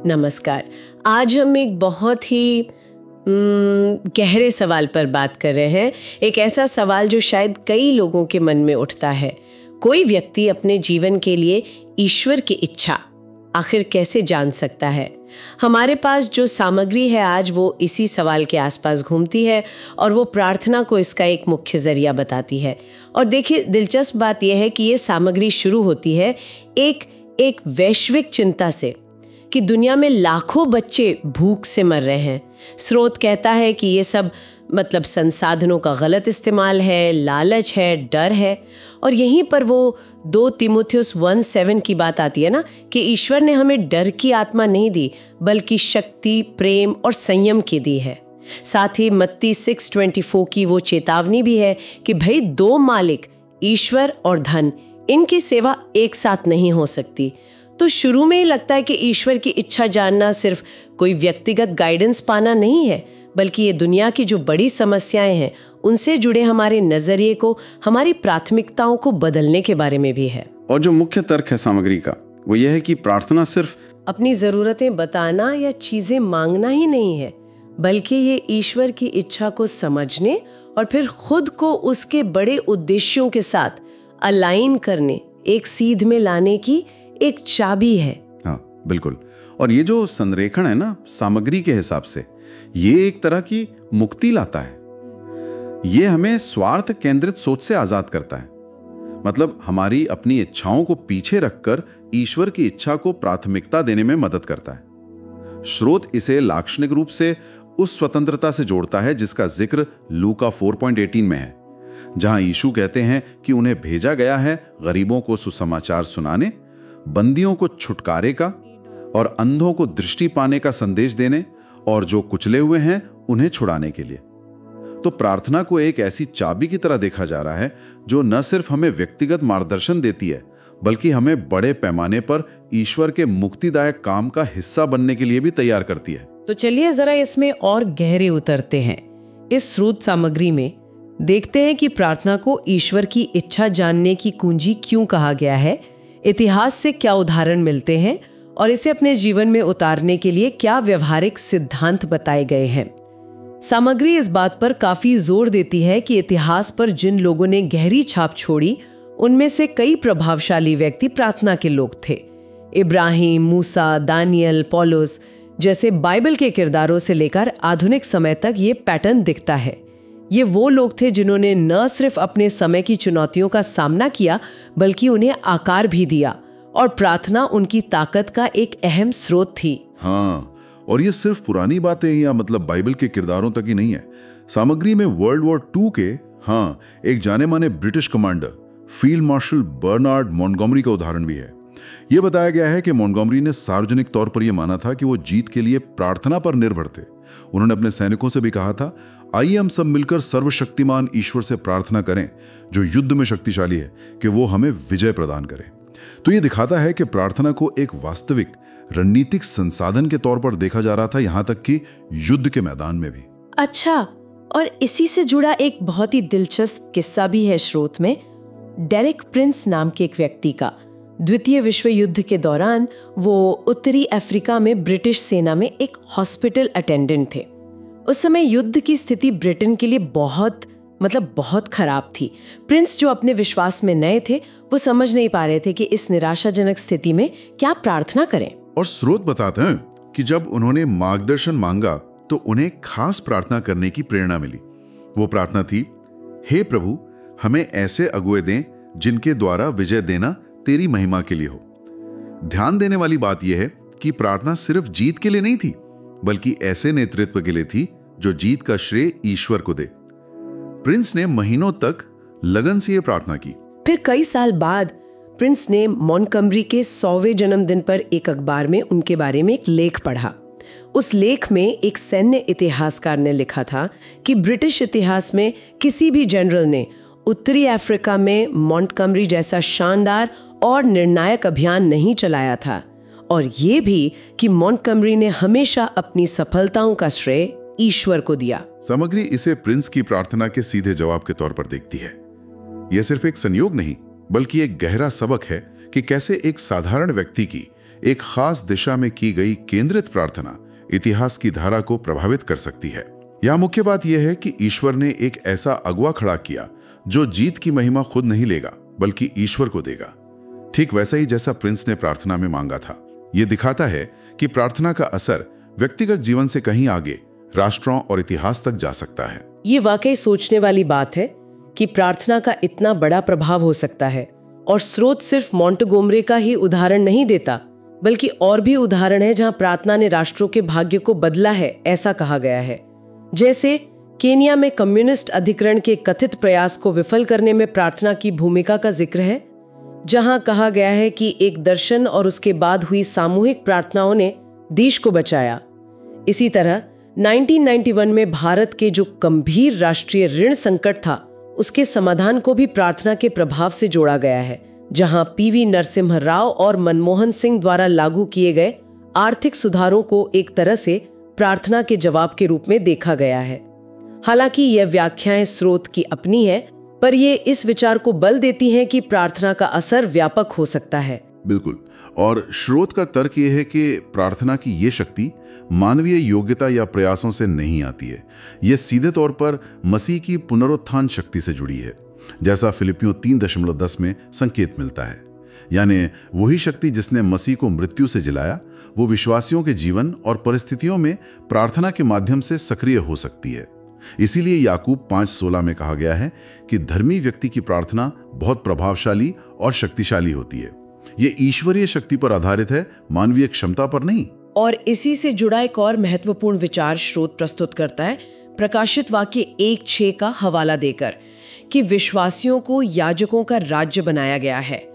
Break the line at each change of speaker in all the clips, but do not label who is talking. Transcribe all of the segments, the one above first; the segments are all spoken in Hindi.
नमस्कार। आज हम एक बहुत ही गहरे सवाल पर बात कर रहे हैं। एक ऐसा सवाल जो शायद कई लोगों के मन में उठता है। कोई व्यक्ति अपने जीवन के लिए ईश्वर की इच्छा आखिर कैसे जान सकता है? हमारे पास जो सामग्री है आज वो इसी सवाल के आसपास घूमती है और वो प्रार्थना को इसका एक मुख्य जरिया बताती है। और देखिए, दिलचस्प बात यह है कि ये सामग्री शुरू होती है एक वैश्विक चिंता से कि दुनिया में लाखों बच्चे भूख से मर रहे हैं। स्रोत कहता है कि ये सब संसाधनों का गलत इस्तेमाल है, लालच है, डर है। और यहीं पर वो 2 तीमुथियुस 1:7 की बात आती है ना, कि ईश्वर ने हमें डर की आत्मा नहीं दी बल्कि शक्ति, प्रेम और संयम की दी है। साथ ही मत्ती 6:24 की वो चेतावनी भी है कि भाई 2 मालिक, ईश्वर और धन, इनकी सेवा एक साथ नहीं हो सकती। तो शुरू में ही लगता है कि ईश्वर की इच्छा जानना सिर्फ कोई व्यक्तिगत गाइडेंस पाना नहीं है, बल्कि ये दुनिया की जो बड़ी समस्याएं हैं उनसे जुड़े हमारे नजरिए को, हमारी प्राथमिकताओं को बदलने के बारे में भी है।
और जो मुख्य तर्क है सामग्री का वो यह है कि प्रार्थना सिर्फ
अपनी जरूरतें बताना या चीजें मांगना ही नहीं है, बल्कि ये ईश्वर की इच्छा को समझने और फिर खुद को उसके बड़े उद्देश्यों के साथ अलाइन करने, एक सीध में लाने की एक चाबी है।
हाँ, बिल्कुल। और ये जो संरेखण है ना सामग्री के हिसाब से, ये एक तरह की मुक्ति लाता है। ये हमें स्वार्थ केंद्रित सोच से आजाद करता है। मतलब हमारी अपनी इच्छाओं को पीछे रखकर ईश्वर की इच्छा को प्राथमिकता देने में मदद करता है। स्रोत इसे लाक्षणिक रूप से उस स्वतंत्रता से जोड़ता है जिसका जिक्र लूका 4:18 में है, जहां यीशु कहते हैं कि उन्हें भेजा गया है गरीबों को सुसमाचार सुनाने, बंदियों को छुटकारे का और अंधों को दृष्टि पाने का संदेश देने, और जो कुचले हुए हैं उन्हें छुड़ाने के लिए। तो प्रार्थना को एक ऐसी चाबी की तरह देखा जा रहा है जो न सिर्फ हमें व्यक्तिगत मार्गदर्शन देती है, बल्कि हमें बड़े पैमाने पर ईश्वर के मुक्तिदायक काम का हिस्सा बनने के लिए भी तैयार करती है।
तो चलिए जरा इसमें और गहरे उतरते हैं। इस स्रोत सामग्री में देखते हैं कि प्रार्थना को ईश्वर की इच्छा जानने की कुंजी क्यों कहा गया है, इतिहास से क्या उदाहरण मिलते हैं और इसे अपने जीवन में उतारने के लिए क्या व्यवहारिक सिद्धांत बताए गए हैं। सामग्री इस बात पर काफी जोर देती है कि इतिहास पर जिन लोगों ने गहरी छाप छोड़ी उनमें से कई प्रभावशाली व्यक्ति प्रार्थना के लोग थे। इब्राहिम, मूसा, दानियल, पौलुस जैसे बाइबल के किरदारों से लेकर आधुनिक समय तक ये पैटर्न दिखता है। ये वो लोग थे जिन्होंने न सिर्फ अपने समय की चुनौतियों का सामना किया बल्कि उन्हें आकार भी दिया, और प्रार्थना उनकी ताकत का एक अहम स्रोत थी।
हाँ, और ये सिर्फ पुरानी बातें या बाइबल के किरदारों तक ही नहीं है। सामग्री में वर्ल्ड वॉर 2 के एक जाने माने British commander field marshal Bernard Montgomery का उदाहरण भी है। यह बताया गया है कि मॉन्टगोमरी ने सार्वजनिक तौर पर यह माना था कि वो जीत के लिए प्रार्थना पर निर्भर थे। उन्होंने अपने सैनिकों से भी कहा था, आइए हम सब मिलकर सर्वशक्तिमान ईश्वर से प्रार्थना करें जो युद्ध में शक्तिशाली है कि वो हमें विजय प्रदान करे। तो ये दिखाता है कि प्रार्थना को एक वास्तविक रणनीतिक संसाधन के तौर पर देखा जा रहा था, यहां तक कि युद्ध के मैदान में भी।
अच्छा, और इसी से जुड़ा एक बहुत ही दिलचस्प किस्सा भी है स्रोत में। डेरिक प्रिंस नाम के एक व्यक्ति का द्वितीय विश्व युद्ध के दौरान वो उत्तरी अफ्रीका में ब्रिटिश सेना में एक हॉस्पिटल अटेंडेंट थे। उस समय युद्ध की स्थिति ब्रिटेन के लिए बहुत खराब थी। प्रिंस, जो अपने विश्वास में नए थे, वो समझ नहीं पा रहे थे कि इस निराशाजनक स्थिति में क्या प्रार्थना करें।
और स्रोत बताते हैं कि जब उन्होंने मार्गदर्शन मांगा तो उन्हें खास प्रार्थना करने की प्रेरणा मिली। वो प्रार्थना थी, हे प्रभु, हमें ऐसे अगुवे दें जिनके द्वारा विजय देना तेरी महिमा के लिए हो। ध्यान देने वाली बात यह है कि प्रार्थना सिर्फ जीत के लिए नहीं थी, बल्कि ऐसे नेतृत्व के लिए थी जो जीत का श्रेय ईश्वर को दे। प्रिंस ने महीनों तक लगन से यह प्रार्थना की।
फिर कई साल बाद प्रिंस ने मॉन्टगोमरी के 100वें जन्मदिन पर एक अखबार में उनके बारे में एक लेख पढ़ा। उस लेख में एक सैन्य इतिहासकार ने लिखा था कि ब्रिटिश इतिहास में किसी भी जनरल ने उत्तरी अफ्रीका में मॉन्टगोमरी जैसा शानदार और निर्णायक अभियान नहीं चलाया था, और ये भी कि मॉन्टगोमरी ने हमेशा अपनी सफलताओं का श्रेय ईश्वर को दिया।
सामग्री इसे प्रिंस की प्रार्थना के सीधे जवाब के तौर पर देखती है। यह सिर्फ एक संयोग नहीं, बल्कि एक गहरा सबक है कि कैसे एक साधारण व्यक्ति की एक खास दिशा में की गई केंद्रित प्रार्थना इतिहास की धारा को प्रभावित कर सकती है। यहाँ मुख्य बात यह है कि ईश्वर ने एक ऐसा अगुवा खड़ा किया जो जीत की महिमा खुद नहीं लेगा बल्कि ईश्वर को देगा, ठीक वैसा ही जैसा प्रिंस ने प्रार्थना में मांगा था। यह दिखाता है कि प्रार्थना का असर व्यक्तिगत जीवन से कहीं आगे राष्ट्रों और इतिहास तक जा सकता है।
ये वाकई सोचने वाली बात है कि प्रार्थना का इतना बड़ा प्रभाव हो सकता है, और स्रोत सिर्फ मोंटेगोमरे का ही उदाहरण नहीं देता, बल्कि और भी उदाहरण है जहां प्रार्थना ने राष्ट्रों के भाग्य को बदला है, ऐसा कहा गया है। जैसे केनिया में कम्युनिस्ट अधिकरण के कथित प्रयास को विफल करने में प्रार्थना की भूमिका का जिक्र है, जहां कहा गया है कि एक दर्शन और उसके बाद हुई सामूहिक प्रार्थनाओं ने देश को बचाया। इसी तरह 1991 में भारत के जो गंभीर राष्ट्रीय ऋण संकट था, उसके समाधान को भी प्रार्थना के प्रभाव से जोड़ा गया है, जहां पीवी नरसिम्हा राव और मनमोहन सिंह द्वारा लागू किए गए आर्थिक सुधारों को एक तरह से प्रार्थना के जवाब के रूप में देखा गया है। हालांकि यह व्याख्याएं स्रोत की अपनी है, पर ये इस विचार को बल देती हैं कि प्रार्थना का असर व्यापक हो सकता है।
बिल्कुल, और स्रोत का तर्क यह है कि प्रार्थना की ये शक्ति मानवीय योग्यता या प्रयासों से नहीं आती है। यह सीधे तौर पर मसीह की पुनरुत्थान शक्ति से जुड़ी है, जैसा फिलिपियों 3:10 में संकेत मिलता है। यानी वही शक्ति जिसने मसीह को मृत्यु से जिलाया, वो विश्वासियों के जीवन और परिस्थितियों में प्रार्थना के माध्यम से सक्रिय हो सकती है। इसीलिए याकूब 5:16 में कहा गया है कि धर्मी व्यक्ति की प्रार्थना बहुत प्रभावशाली और शक्तिशाली होती है। ये ईश्वरीय शक्ति पर आधारित है, मानवीय क्षमता पर नहीं।
और इसी से जुड़ा एक और महत्वपूर्ण विचार स्रोत प्रस्तुत करता है, प्रकाशित वाक्य 1:6 का हवाला देकर, कि विश्वासियों को याजकों का राज्य बनाया गया है।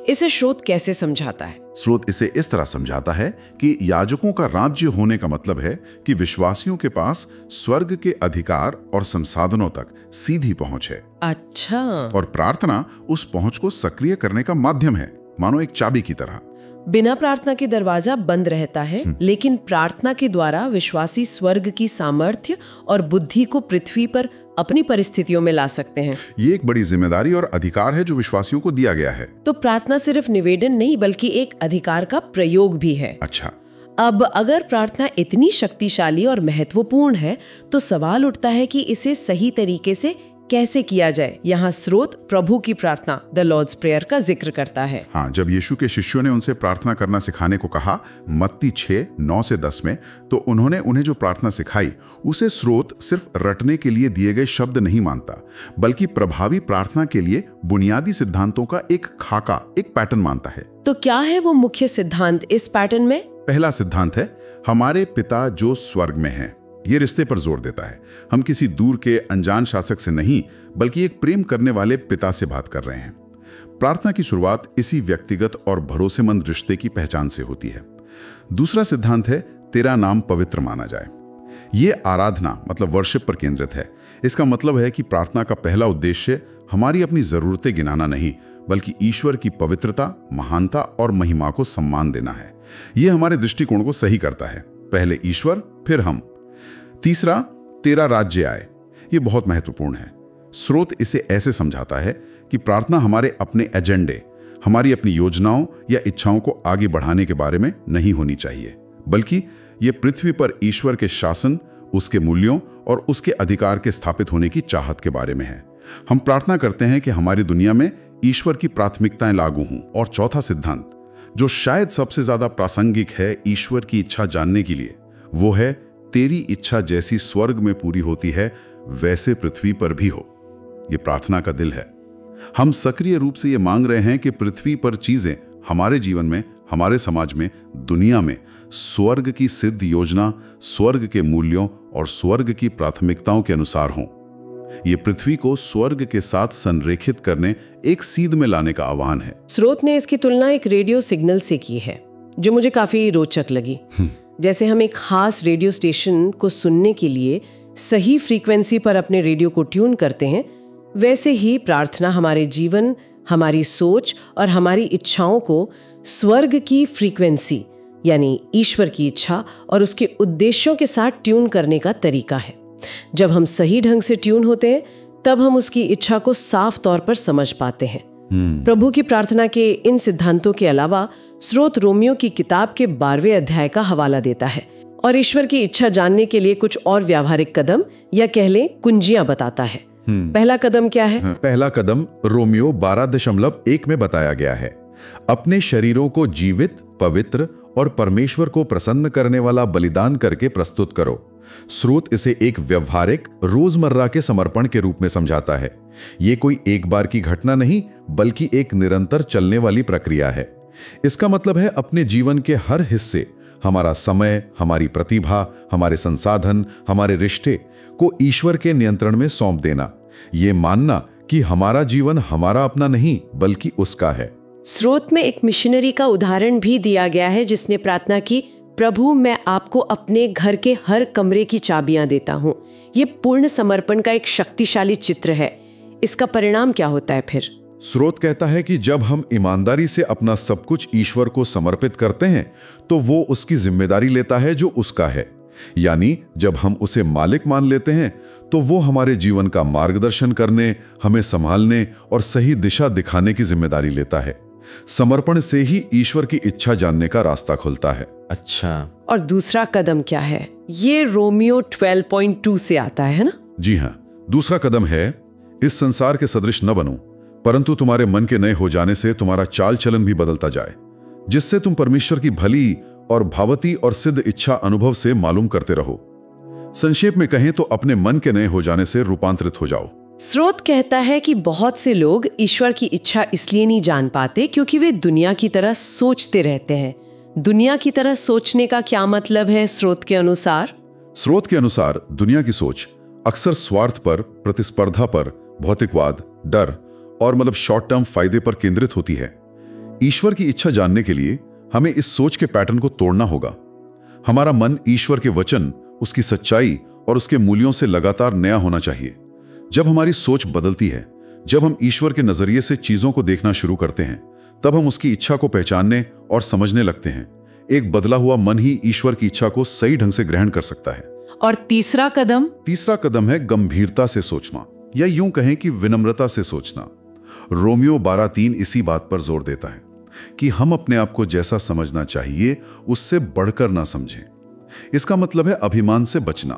इसे स्रोत कैसे समझाता है?
स्रोत इसे इस तरह समझाता है कि याजकों का राज्य होने का मतलब है कि विश्वासियों के पास स्वर्ग के अधिकार और संसाधनों तक सीधी पहुंच है।
अच्छा।
और प्रार्थना उस पहुंच को सक्रिय करने का माध्यम है, मानो एक चाबी की तरह।
बिना प्रार्थना के दरवाजा बंद रहता है, लेकिन प्रार्थना के द्वारा विश्वासी स्वर्ग की सामर्थ्य और बुद्धि को पृथ्वी पर अपनी परिस्थितियों में ला सकते हैं।
ये एक बड़ी जिम्मेदारी और अधिकार है जो विश्वासियों को दिया गया है।
तो प्रार्थना सिर्फ निवेदन नहीं, बल्कि एक अधिकार का प्रयोग भी है।
अच्छा,
अब अगर प्रार्थना इतनी शक्तिशाली और महत्वपूर्ण है, तो सवाल उठता है कि इसे सही तरीके से कैसे किया जाए। यहाँ स्रोत प्रभु की प्रार्थना, द लॉर्ड्स प्रेयर, का जिक्र करता है।
हाँ, जब यीशु के शिष्यों ने उनसे प्रार्थना करना सिखाने को कहा, मत्ती 6:9-10 में, तो उन्होंने उन्हें जो प्रार्थना सिखाई उसे स्रोत सिर्फ रटने के लिए दिए गए शब्द नहीं मानता, बल्कि प्रभावी प्रार्थना के लिए बुनियादी सिद्धांतों का एक खाका, एक पैटर्न मानता है।
तो क्या है वो मुख्य सिद्धांत इस पैटर्न में?
पहला सिद्धांत है, हमारे पिता जो स्वर्ग में हैं। ये रिश्ते पर जोर देता है। हम किसी दूर के अनजान शासक से नहीं, बल्कि एक प्रेम करने वाले पिता से बात कर रहे हैं। प्रार्थना की शुरुआत इसी व्यक्तिगत और भरोसेमंद रिश्ते की पहचान से होती है। दूसरा सिद्धांत है, तेरा नाम पवित्र माना जाए। ये आराधना मतलब वर्शिप पर केंद्रित है। इसका मतलब है कि प्रार्थना का पहला उद्देश्य हमारी अपनी जरूरतें गिनाना नहीं, बल्कि ईश्वर की पवित्रता, महानता और महिमा को सम्मान देना है। यह हमारे दृष्टिकोण को सही करता है, पहले ईश्वर फिर हम। तीसरा, तेरा राज्य आए। यह बहुत महत्वपूर्ण है। स्रोत इसे ऐसे समझाता है कि प्रार्थना हमारे अपने एजेंडे, हमारी अपनी योजनाओं या इच्छाओं को आगे बढ़ाने के बारे में नहीं होनी चाहिए, बल्कि यह पृथ्वी पर ईश्वर के शासन, उसके मूल्यों और उसके अधिकार के स्थापित होने की चाहत के बारे में है। हम प्रार्थना करते हैं कि हमारी दुनिया में ईश्वर की प्राथमिकताएं लागू हों। और चौथा सिद्धांत, जो शायद सबसे ज्यादा प्रासंगिक है ईश्वर की इच्छा जानने के लिए, वो है, तेरी इच्छा जैसी स्वर्ग में पूरी होती है, वैसे पृथ्वी पर भी हो। यह प्रार्थना का दिल है। हम सक्रिय रूप से यह मांग रहे हैं कि पृथ्वी पर चीजें हमारे जीवन में, हमारे समाज में, दुनिया में स्वर्ग की सिद्ध योजना, स्वर्ग के मूल्यों और स्वर्ग की प्राथमिकताओं के अनुसार हों। यह पृथ्वी को स्वर्ग के साथ संरेखित करने, एक सीध में लाने का आह्वान है।
स्रोत ने इसकी तुलना एक रेडियो सिग्नल से की है, जो मुझे काफी रोचक लगी। जैसे हम एक खास रेडियो स्टेशन को सुनने के लिए सही फ्रीक्वेंसी पर अपने रेडियो को ट्यून करते हैं, वैसे ही प्रार्थना हमारे जीवन, हमारी सोच और हमारी इच्छाओं को स्वर्ग की फ्रीक्वेंसी, यानी ईश्वर की इच्छा और उसके उद्देश्यों के साथ ट्यून करने का तरीका है। जब हम सही ढंग से ट्यून होते हैं, तब हम उसकी इच्छा को साफ तौर पर समझ पाते हैं। प्रभु की प्रार्थना के इन सिद्धांतों के अलावा स्रोत रोमियो की किताब के 12वें अध्याय का हवाला देता है और ईश्वर की इच्छा जानने के लिए कुछ और व्यावहारिक कदम या कह लें कुंजियां बताता है। पहला कदम क्या है?
पहला कदम रोमियो 12.1 में बताया गया है। अपने शरीरों को जीवित, पवित्र और परमेश्वर को प्रसन्न करने वाला बलिदान करके प्रस्तुत करो। स्रोत इसे एक व्यवहारिक, रोजमर्रा के समर्पण के रूप में समझाता है। ये कोई एक बार की घटना नहीं, बल्कि एक निरंतर चलने वाली प्रक्रिया है। इसका मतलब है अपने जीवन के हर हिस्से, हमारा समय, हमारी प्रतिभा, हमारे संसाधन, हमारे रिश्ते को ईश्वर के नियंत्रण में सौंप देना। ये मानना कि हमारा जीवन हमारा अपना नहीं, बल्कि उसका है।
स्रोत में एक मिशनरी का उदाहरण भी दिया गया है जिसने प्रार्थना की, प्रभु मैं आपको अपने घर के हर कमरे की चाबियां देता हूँ। ये पूर्ण समर्पण का एक शक्तिशाली चित्र है। इसका परिणाम क्या होता है फिर?
स्रोत कहता है कि जब हम ईमानदारी से अपना सब कुछ ईश्वर को समर्पित करते हैं तो वो उसकी जिम्मेदारी लेता है जो उसका है। यानी जब हम उसे मालिक मान लेते हैं तो वो हमारे जीवन का मार्गदर्शन करने, हमें संभालने और सही दिशा दिखाने की जिम्मेदारी लेता है। समर्पण से ही ईश्वर की इच्छा जानने का रास्ता खुलता है।
अच्छा,
और दूसरा कदम क्या है? ये रोमियो 12.2 से आता है ना?
जी हाँ, दूसरा कदम है, इस संसार के सदृश न बनो, परंतु तुम्हारे मन के नए हो जाने से तुम्हारा चाल चलन भी बदलता जाए, जिससे तुम परमेश्वर की भली और भावती और सिद्ध इच्छा अनुभव से मालूम करते रहो। संक्षेप में कहें तो अपने मन के नए हो जाने से रूपांतरित हो जाओ।
स्रोत कहता है कि बहुत से लोग ईश्वर की इच्छा इसलिए नहीं जान पाते क्योंकि वे दुनिया की तरह सोचते रहते हैं। दुनिया की तरह सोचने का क्या मतलब है स्रोत के अनुसार?
स्रोत के अनुसार दुनिया की सोच अक्सर स्वार्थ पर, प्रतिस्पर्धा पर, भौतिकवाद, डर और मतलब शॉर्ट टर्म फायदे पर केंद्रित होती है। ईश्वर की इच्छा जानने के लिए हमें इस सोच के पैटर्न को तोड़ना होगा। हमारा मन ईश्वर के वचन, उसकी सच्चाई और उसके मूल्यों से लगातार नया होना चाहिए। जब हमारी सोच बदलती है, जब हम ईश्वर के नजरिए से चीजों को देखना शुरू करते हैं, तब हम उसकी इच्छा को पहचानने और समझने लगते हैं। एक बदला हुआ मन ही ईश्वर की इच्छा को सही ढंग से ग्रहण कर सकता है।
और तीसरा कदम?
तीसरा कदम है गंभीरता से सोचना, या यूं कहें कि विनम्रता से सोचना। रोमियो 12.3 इसी बात पर जोर देता है कि हम अपने आप को जैसा समझना चाहिए उससे बढ़कर ना समझें। इसका मतलब है अभिमान से बचना।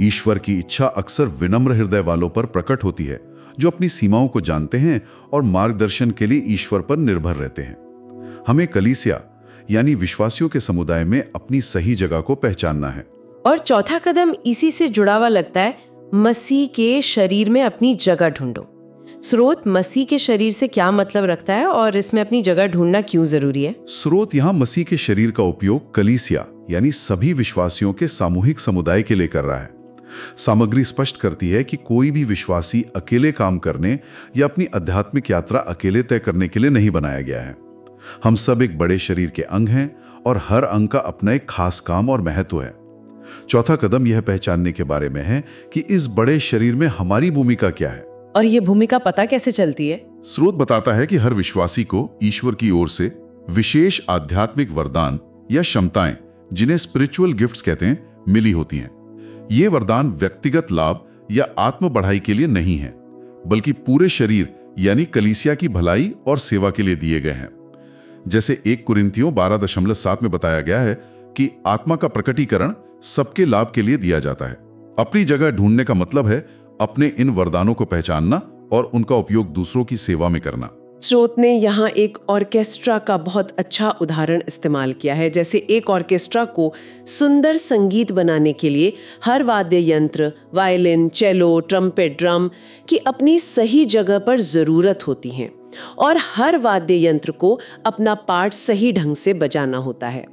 ईश्वर की इच्छा अक्सर विनम्र हृदय वालों पर प्रकट होती है, जो अपनी सीमाओं को जानते हैं और मार्गदर्शन के लिए ईश्वर पर निर्भर रहते हैं। हमें कलीसिया यानी विश्वासियों के समुदाय में अपनी सही जगह को पहचानना है।
और चौथा कदम इसी से जुड़ा हुआ लगता है, मसीह के शरीर में अपनी जगह ढूंढो। स्रोत मसीह के शरीर से क्या मतलब रखता है और इसमें अपनी जगह ढूंढना क्यों जरूरी है?
स्रोत यहाँ मसीह के शरीर का उपयोग कलीसिया यानी सभी विश्वासियों के सामूहिक समुदाय के लिए कर रहा है। सामग्री स्पष्ट करती है कि कोई भी विश्वासी अकेले काम करने या अपनी आध्यात्मिक यात्रा अकेले तय करने के लिए नहीं बनाया गया है। हम सब एक बड़े शरीर के अंग हैं और हर अंग का अपना एक खास काम और महत्व है। चौथा कदम यह पहचानने के बारे में है कि इस बड़े शरीर में हमारी भूमिका क्या है।
और ये भूमिका पता कैसे चलती है?
स्रोत बताता है कि हर विश्वासी को ईश्वर की ओर से विशेष आध्यात्मिक वरदान या क्षमताएं, जिन्हें स्पिरिचुअल गिफ्ट्स कहते हैं, मिली होती हैं। ये वरदान व्यक्तिगत लाभ या आत्म बढ़ाई के लिए नहीं है, बल्कि पूरे शरीर यानी कलीसिया की भलाई और सेवा के लिए दिए गए हैं। जैसे 1 कुरिन्थियों 12.7 में बताया गया है कि आत्मा का प्रकटीकरण सबके लाभ के लिए दिया जाता है। अपनी जगह ढूंढने का मतलब है अपने इन वरदानों को पहचानना और उनका उपयोग दूसरों की सेवा में करना।
स्रोत ने यहाँ एक ऑर्केस्ट्रा का बहुत अच्छा उदाहरण इस्तेमाल किया है। जैसे एक ऑर्केस्ट्रा को सुंदर संगीत बनाने के लिए हर वाद्य यंत्र, वायलिन, चेलो, ट्रम्पेट, ड्रम की अपनी सही जगह पर जरूरत होती है और हर वाद्य यंत्र को अपना पार्ट सही ढंग से बजाना होता है।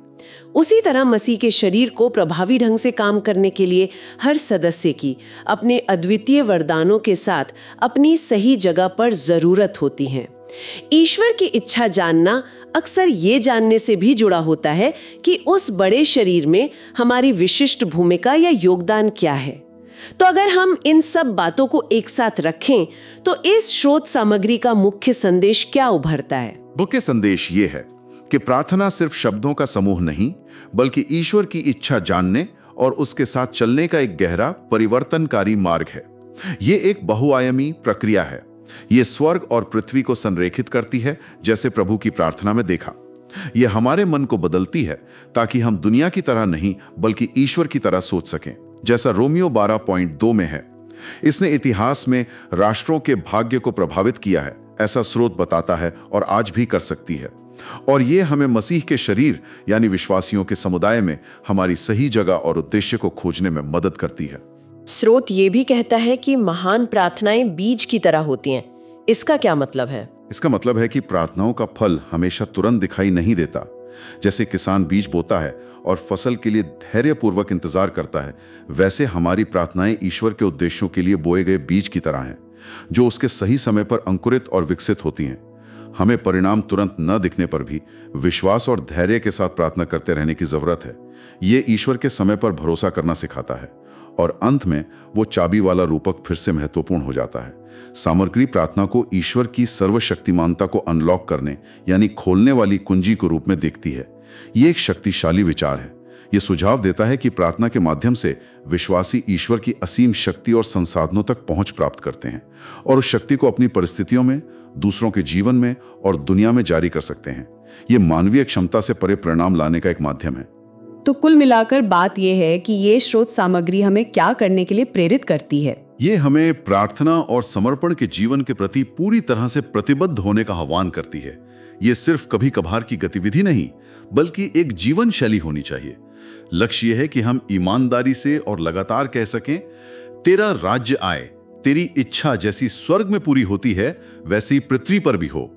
उसी तरह मसीह के शरीर को प्रभावी ढंग से काम करने के लिए हर सदस्य की अपने अद्वितीय वरदानों के साथ अपनी सही जगह पर जरूरत होती है। ईश्वर की इच्छा जानना अक्सर ये जानने से भी जुड़ा होता है कि उस बड़े शरीर में हमारी विशिष्ट भूमिका या योगदान क्या है। तो अगर हम इन सब बातों को एक साथ रखें तो इस स्रोत सामग्री का मुख्य संदेश क्या उभरता है?
मुख्य संदेश ये है कि प्रार्थना सिर्फ शब्दों का समूह नहीं, बल्कि ईश्वर की इच्छा जानने और उसके साथ चलने का एक गहरा परिवर्तनकारी मार्ग है। ये एक बहुआयामी प्रक्रिया है। ये स्वर्ग और पृथ्वी को संरेखित करती है, जैसे प्रभु की प्रार्थना में देखा। ये हमारे मन को बदलती है ताकि हम दुनिया की तरह नहीं बल्कि ईश्वर की तरह सोच सकें, जैसा रोमियो 12.2 में है। इसने इतिहास में राष्ट्रों के भाग्य को प्रभावित किया है, ऐसा स्रोत बताता है, और आज भी कर सकती है। और ये हमें मसीह के शरीर यानी विश्वासियों के समुदाय में हमारी सही जगह और उद्देश्य को खोजने में मदद करती है।
स्रोत ये भी कहता है कि महान प्रार्थनाएं बीज की तरह होती हैं। इसका क्या मतलब है?
इसका मतलब है कि प्रार्थनाओं का फल हमेशा तुरंत दिखाई नहीं देता। जैसे किसान बीज बोता है और फसल के लिए धैर्यपूर्वक इंतजार करता है, वैसे हमारी प्रार्थनाएं ईश्वर के उद्देश्यों के लिए बोए गए बीज की तरह हैं, जो उसके सही समय पर अंकुरित और विकसित होती हैं। हमें परिणाम तुरंत न दिखने पर भी विश्वास और धैर्य के साथ प्रार्थना करते रहने की जरूरत है। ये ईश्वर के समय पर भरोसा करना सिखाता है, और अंत में वो चाबी वाला रूपक फिर से महत्वपूर्ण हो जाता है। सामग्री प्रार्थना को ईश्वर की सर्वशक्तिमानता को अनलॉक करने यानी खोलने वाली कुंजी के रूप में देखती है। ये एक शक्तिशाली विचार है। ये सुझाव देता है कि प्रार्थना के माध्यम से विश्वासी ईश्वर की असीम शक्ति और संसाधनों तक पहुंच प्राप्त करते हैं, और उस शक्ति को अपनी परिस्थितियों में, दूसरों के जीवन में और दुनिया में जारी कर सकते हैं। ये मानवीय क्षमता से परे परिणाम लाने का एक माध्यम है।
तो कुल मिलाकर बात यह है कि ये स्रोत सामग्री हमें क्या करने के लिए प्रेरित करती है?
ये हमें प्रार्थना और समर्पण के जीवन के प्रति पूरी तरह से प्रतिबद्ध होने का आह्वान करती है। ये सिर्फ कभी कभार की गतिविधि नहीं, बल्कि एक जीवन शैली होनी चाहिए। लक्ष्य यह है कि हम ईमानदारी से और लगातार कह सकें, तेरा राज्य आए, तेरी इच्छा जैसी स्वर्ग में पूरी होती है वैसी पृथ्वी पर भी हो।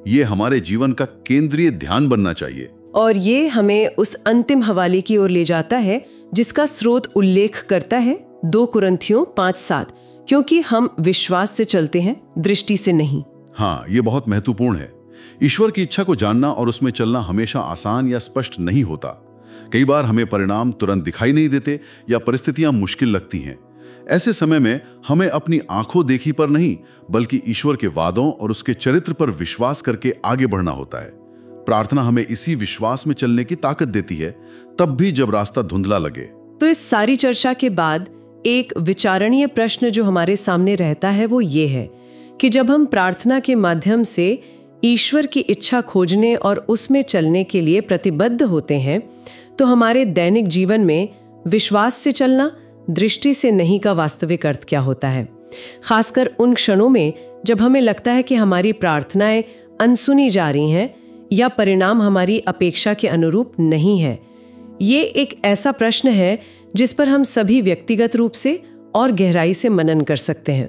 ये हमारे जीवन का केंद्रीय ध्यान बनना चाहिए।
और ये हमें उस अंतिम हवाले की ओर ले जाता है जिसका स्रोत उल्लेख करता है 2 कुरिन्थियों 5:7, क्योंकि हम विश्वास से चलते हैं, दृष्टि से नहीं।
हाँ, ये बहुत महत्वपूर्ण है। ईश्वर की इच्छा को जानना और उसमें चलना हमेशा आसान या स्पष्ट नहीं होता। कई बार हमें परिणाम तुरंत दिखाई नहीं देते या परिस्थितियां मुश्किल लगती हैं। ऐसे समय में हमें अपनी आंखों देखी पर नहीं, बल्कि ईश्वर के वादों और उसके चरित्र पर विश्वास करके आगे बढ़ना होता है। प्रार्थना हमें इसी विश्वास में चलने की ताकत देती है, तब भी जब रास्ता धुंधला लगे।
तो इस सारी चर्चा के बाद एक विचारणीय प्रश्न जो हमारे सामने रहता है वो ये है कि जब हम प्रार्थना के माध्यम से ईश्वर की इच्छा खोजने और उसमें चलने के लिए प्रतिबद्ध होते हैं, तो हमारे दैनिक जीवन में विश्वास से चलना, दृष्टि से नहीं का वास्तविक अर्थ क्या होता है? खासकर उन क्षणों में जब हमें लगता है कि हमारी प्रार्थनाएं अनसुनी जा रही हैं या परिणाम हमारी अपेक्षा के अनुरूप नहीं है। ये एक ऐसा प्रश्न है जिस पर हम सभी व्यक्तिगत रूप से और गहराई से मनन कर सकते हैं।